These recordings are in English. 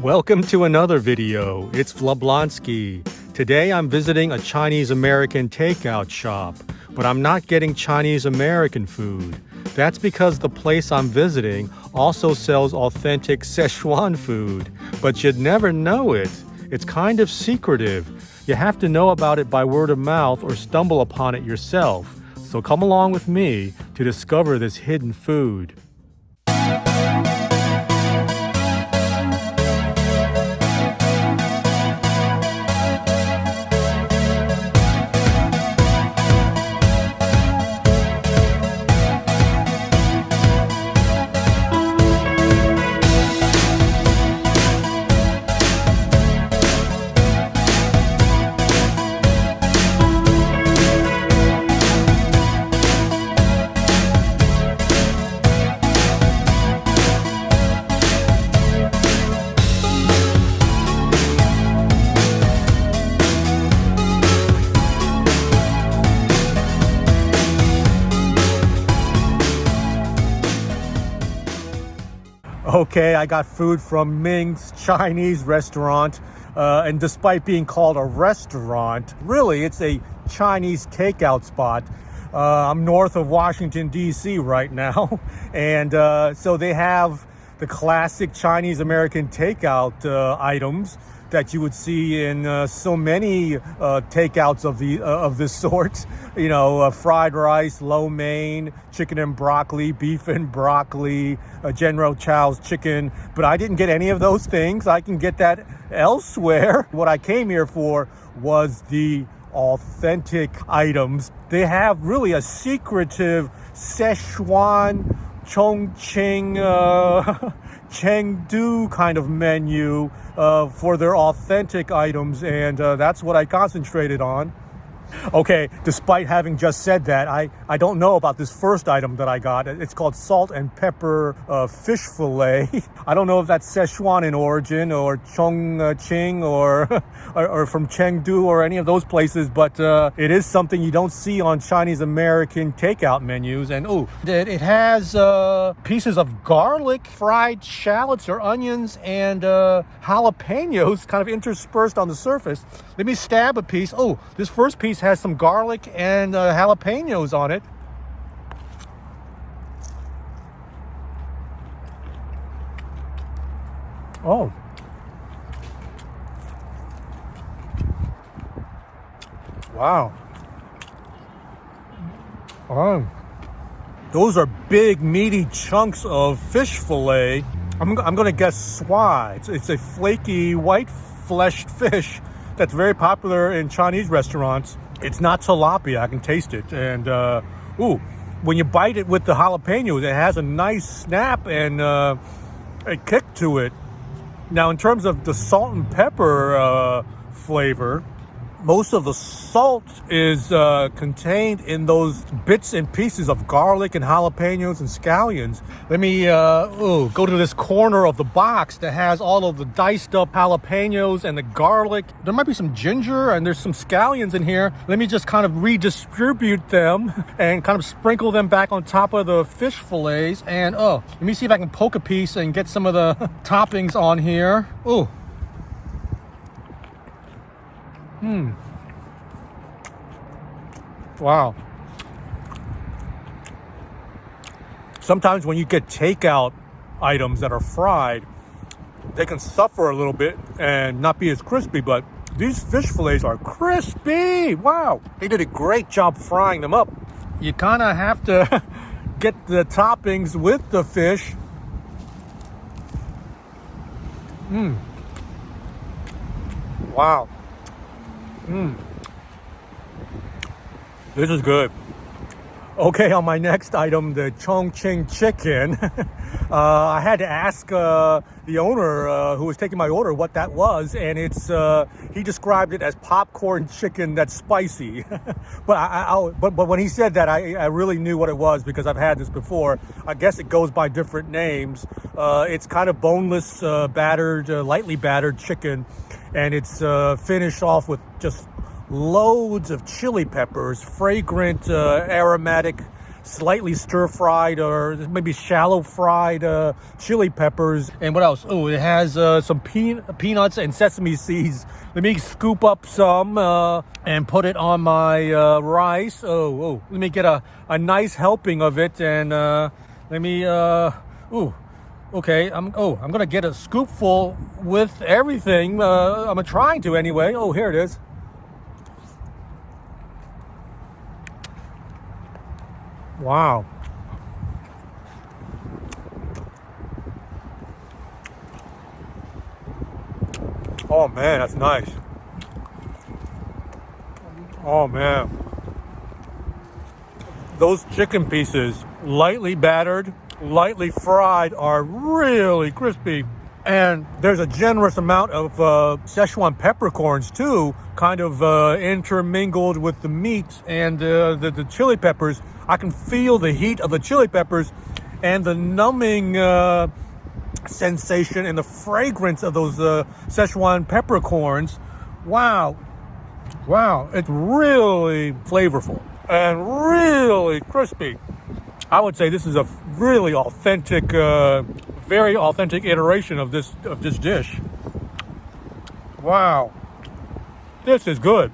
Welcome to another video. It's Vablonsky. Today I'm visiting a Chinese American takeout shop, but I'm not getting Chinese American food. That's because the place I'm visiting also sells authentic Sichuan food, but you'd never know it. It's kind of secretive. You have to know about it by word of mouth or stumble upon it yourself. So come along with me to discover this hidden food. Okay, I got food from Ming's Chinese restaurant, and despite being called a restaurant, really it's a Chinese takeout spot. I'm north of Washington, D.C. right now, and so they have the classic Chinese American takeout items that you would see in so many takeouts of this sort. You know, fried rice, lo mein, chicken and broccoli, beef and broccoli, General Chow's chicken. But I didn't get any of those things. I can get that elsewhere. What I came here for was the authentic items. They have really a secretive Sichuan, Chongqing, Chengdu kind of menu for their authentic items, and that's what I concentrated on. Okay, despite having just said that, I don't know about this first item that I got. It's called salt and pepper fish fillet. I don't know if that's Sichuan in origin or Chongqing or from Chengdu or any of those places, but it is something you don't see on Chinese American takeout menus. And it has pieces of garlic, fried shallots or onions, and jalapenos kind of interspersed on the surface. Let me stab a piece. Oh, this first piece has some garlic and jalapenos on it. Oh. Wow. Those are big, meaty chunks of fish fillet. I'm going to guess swai. It's a flaky, white-fleshed fish that's very popular in Chinese restaurants. It's not tilapia. I can taste it. And, when you bite it with the jalapenos, it has a nice snap and a kick to it. Now, in terms of the salt and pepper flavor, most of the salt is contained in those bits and pieces of garlic and jalapenos and scallions. Let me go to this corner of the box that has all of the diced up jalapenos and the garlic. There might be some ginger and there's some scallions in here. Let me just kind of redistribute them and kind of sprinkle them back on top of the fish fillets. And let me see if I can poke a piece and get some of the toppings on here. Wow. Sometimes when you get takeout items that are fried, they can suffer a little bit and not be as crispy, but these fish fillets are crispy. Wow. They did a great job frying them up. You kind of have to get the toppings with the fish. Wow. This is good. Okay, on my next item, the Chongqing chicken. I had to ask the owner who was taking my order what that was, and he described it as popcorn chicken that's spicy. but when he said that, I really knew what it was because I've had this before. I guess it goes by different names. It's kind of boneless, lightly battered chicken, and it's finished off with just loads of chili peppers, fragrant, aromatic slightly stir-fried or maybe shallow-fried chili peppers. And what else? Oh, it has some peanuts and sesame seeds. Let me scoop up some and put it on my rice. Let me get a nice helping of it, and let me okay, I'm gonna get a scoopful with everything. I'm trying to anyway. Oh, here it is. Wow. Oh man, that's nice. Oh man. Those chicken pieces, lightly battered, lightly fried, are really crispy. And there's a generous amount of Sichuan peppercorns too, kind of intermingled with the meat and the chili peppers. I can feel the heat of the chili peppers and the numbing sensation and the fragrance of those Sichuan peppercorns. Wow. It's really flavorful and really crispy. I would say this is a really authentic, very authentic iteration of this dish. Wow, this is good.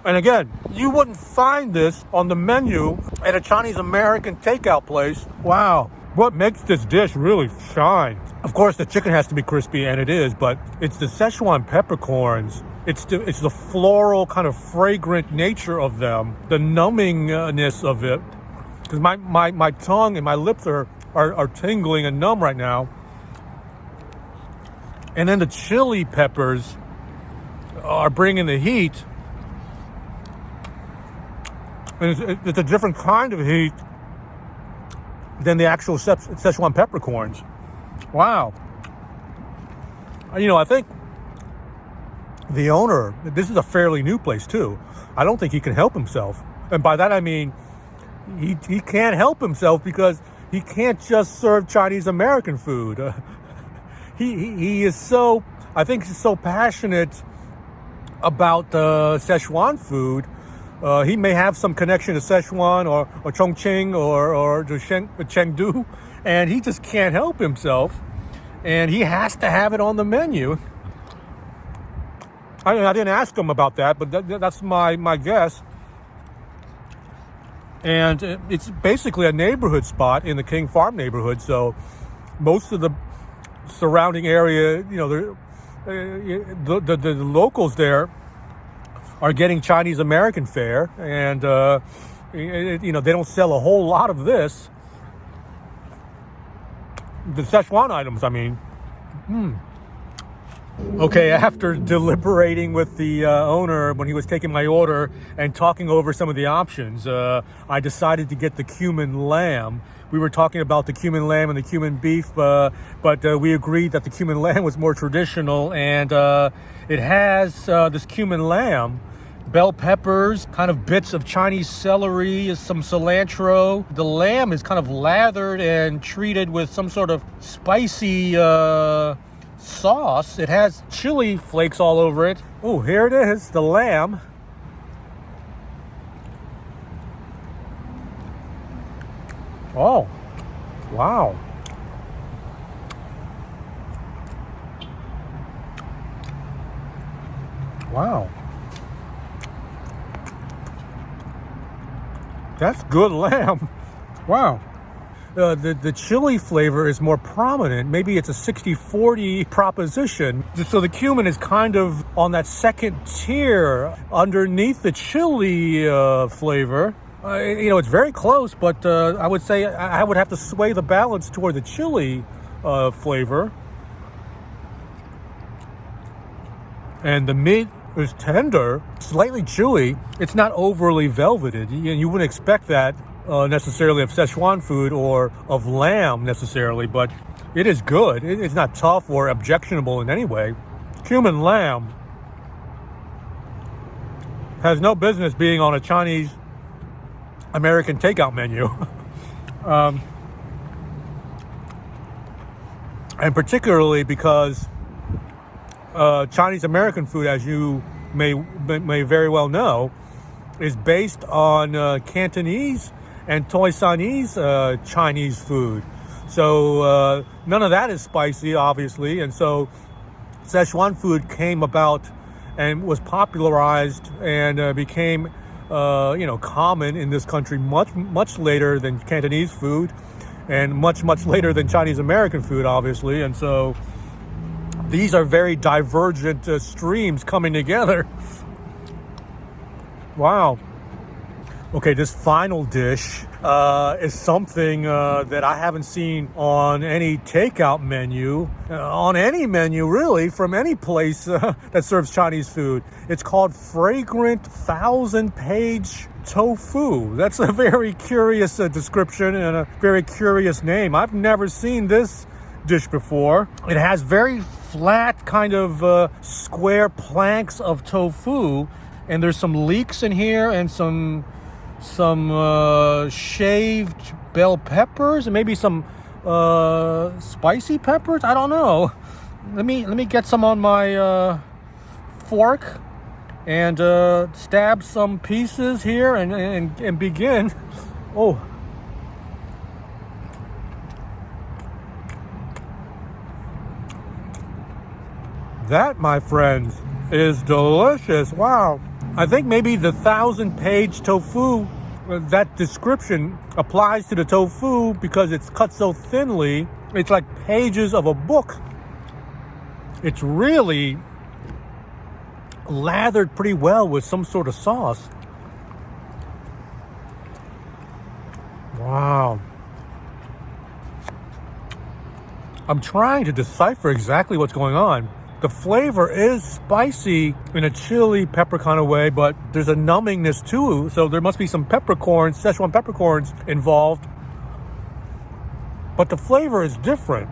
And again, you wouldn't find this on the menu at a Chinese American takeout place. Wow, what makes this dish really shine? Of course, the chicken has to be crispy, and it is, but it's the Sichuan peppercorns. It's the floral kind of fragrant nature of them, the numbingness of it. Because my tongue and my lips are tingling and numb right now. And then the chili peppers are bringing the heat. And it's a different kind of heat than the actual Sichuan peppercorns. Wow. I think the owner, this is a fairly new place too. I don't think he can help himself. And by that I mean, he can't help himself because he can't just serve Chinese American food. He is so, I think he's so passionate about Sichuan food. He may have some connection to Sichuan or Chongqing or to Chengdu, and he just can't help himself. And he has to have it on the menu. I didn't ask him about that, but that's my guess. And it's basically a neighborhood spot in the King Farm neighborhood. So most of the surrounding area, the locals there are getting Chinese American fare, and they don't sell a whole lot of this. The Sichuan items, I mean. Okay, after deliberating with the owner when he was taking my order and talking over some of the options, I decided to get the cumin lamb. We were talking about the cumin lamb and the cumin beef, but we agreed that the cumin lamb was more traditional, and it has this cumin lamb, bell peppers, kind of bits of Chinese celery, some cilantro. The lamb is kind of lathered and treated with some sort of spicy sauce. It has chili flakes all over it. Oh, here it is, the lamb. Oh, wow. Wow. That's good lamb. Wow. The chili flavor is more prominent. Maybe it's a 60-40 proposition. So the cumin is kind of on that second tier underneath the chili flavor. It's very close, but I would say I would have to sway the balance toward the chili flavor. And the meat is tender, slightly chewy. It's not overly velveted. You wouldn't expect that necessarily of Sichuan food or of lamb necessarily, but it is good. It's not tough or objectionable in any way. Cumin lamb has no business being on a Chinese American takeout menu. And particularly because Chinese American food, as you may very well know, is based on Cantonese and Toisanese Chinese food. So none of that is spicy, obviously. And so Sichuan food came about and was popularized and became, common in this country much later than Cantonese food, and much later than Chinese American food, obviously. And so these are very divergent streams coming together. Wow. Okay, this final dish is something that I haven't seen on any takeout menu, on any menu really, from any place that serves Chinese food. It's called fragrant 1,000-page tofu. That's a very curious description and a very curious name. I've never seen this dish before. It has very flat kind of square planks of tofu, and there's some leeks in here and some shaved bell peppers and maybe some spicy peppers. I don't know. Let me get some on my fork and stab some pieces here and begin. Oh, that, my friends, is delicious. Wow. I think maybe the 1,000-page tofu, that description applies to the tofu because it's cut so thinly. It's like pages of a book. It's really lathered pretty well with some sort of sauce. Wow. I'm trying to decipher exactly what's going on. The flavor is spicy in a chili pepper kind of way, but there's a numbingness too. So there must be some peppercorns, Sichuan peppercorns involved. But the flavor is different.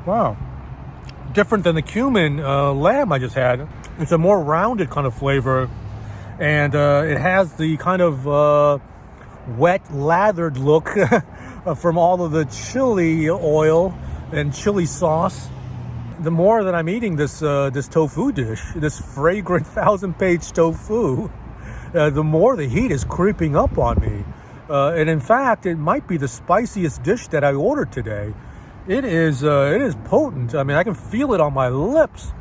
Wow. Different than the cumin lamb I just had. It's a more rounded kind of flavor. And it has the kind of wet, lathered look from all of the chili oil and chili sauce. The more that I'm eating this tofu dish, this fragrant 1,000-page tofu, the more the heat is creeping up on me. And in fact, it might be the spiciest dish that I ordered today. It is potent. I mean, I can feel it on my lips.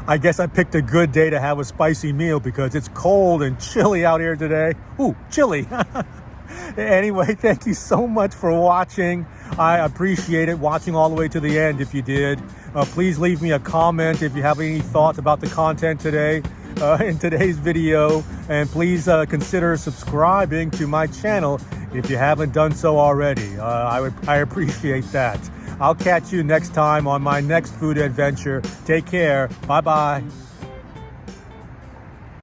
I guess I picked a good day to have a spicy meal because it's cold and chilly out here today. Ooh, chilly. Anyway, thank you so much for watching. I appreciate it, watching all the way to the end if you did. Please leave me a comment if you have any thoughts about the content today in today's video. And please consider subscribing to my channel if you haven't done so already. I appreciate that. I'll catch you next time on my next food adventure. Take care. Bye-bye.